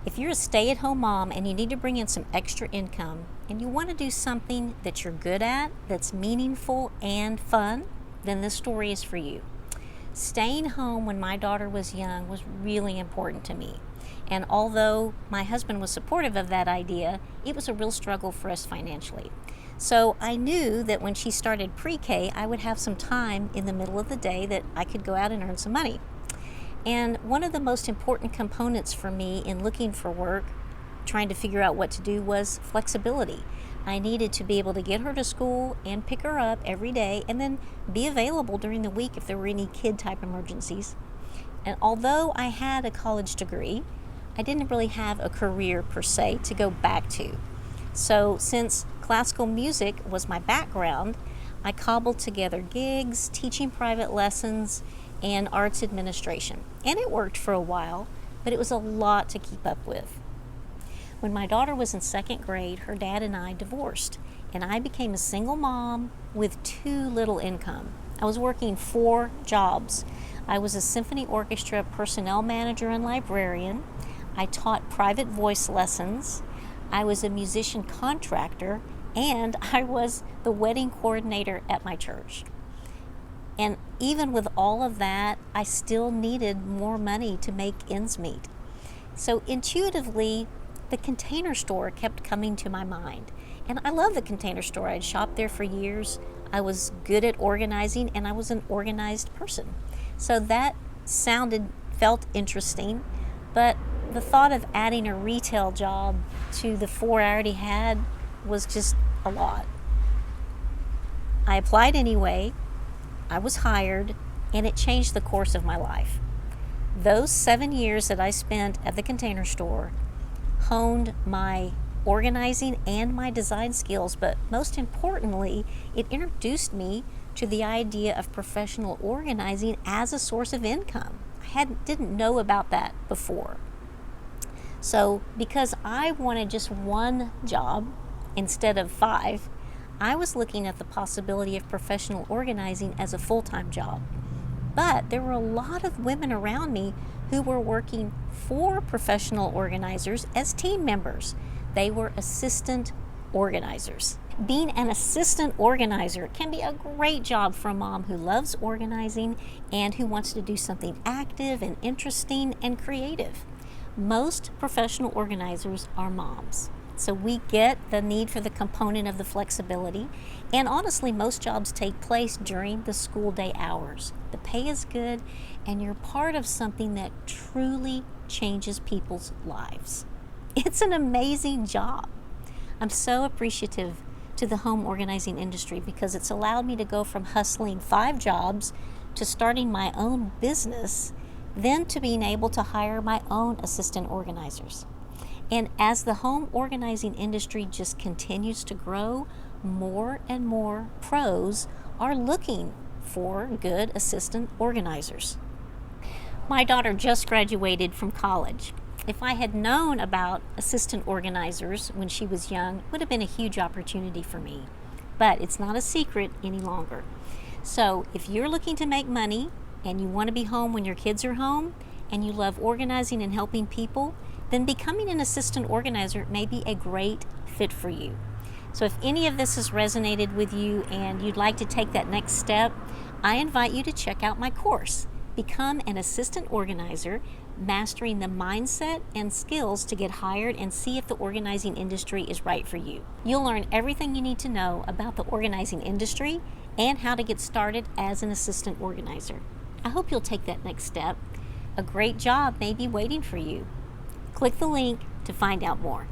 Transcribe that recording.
If you're a stay-at-home mom and you need to bring in some extra income and you want to do something that you're good at, that's meaningful and fun, then this story is for you. Staying home when my daughter was young was really important to me. And although my husband was supportive of that idea, it was a real struggle for us financially. So I knew that when she started pre-K, I would have some time in the middle of the day that I could go out and earn some money. And one of the most important components for me in looking for work, trying to figure out what to do, was flexibility. I needed to be able to get her to school and pick her up every day and then be available during the week if there were any kid-type emergencies. And although I had a college degree, I didn't really have a career per se to go back to. So since classical music was my background, I cobbled together gigs, teaching private lessons, and arts administration. And it worked for a while, but it was a lot to keep up with. When my daughter was in second grade, her dad and I divorced, and I became a single mom with too little income. I was working 4 jobs. I was a symphony orchestra personnel manager and librarian. I taught private voice lessons. I was a musician contractor, and I was the wedding coordinator at my church. And even with all of that, I still needed more money to make ends meet. So intuitively, the Container Store kept coming to my mind. And I love the Container Store. I'd shopped there for years. I was good at organizing, and I was an organized person. So that felt interesting, but the thought of adding a retail job to the 4 I already had was just a lot. I applied anyway. I was hired, and it changed the course of my life. Those 7 years that I spent at the Container Store honed my organizing and my design skills, but most importantly, it introduced me to the idea of professional organizing as a source of income. I didn't know about that before. So because I wanted just one job instead of 5, I was looking at the possibility of professional organizing as a full-time job. But there were a lot of women around me who were working for professional organizers as team members. They were assistant organizers. Being an assistant organizer can be a great job for a mom who loves organizing and who wants to do something active and interesting and creative. Most professional organizers are moms. So we get the need for the component of the flexibility, and honestly, most jobs take place during the school day hours. The pay is good, and you're part of something that truly changes people's lives. It's an amazing job. I'm so appreciative to the home organizing industry because it's allowed me to go from hustling 5 jobs to starting my own business, then to being able to hire my own assistant organizers. And as the home organizing industry just continues to grow, more and more pros are looking for good assistant organizers. My daughter just graduated from college. If I had known about assistant organizers when she was young, it would have been a huge opportunity for me. But it's not a secret any longer. So if you're looking to make money and you want to be home when your kids are home and you love organizing and helping people, then becoming an assistant organizer may be a great fit for you. So if any of this has resonated with you and you'd like to take that next step, I invite you to check out my course, Become an Assistant Organizer, Mastering the Mindset and Skills to Get Hired and See if the Organizing Industry is Right for You. You'll learn everything you need to know about the organizing industry and how to get started as an assistant organizer. I hope you'll take that next step. A great job may be waiting for you. Click the link to find out more.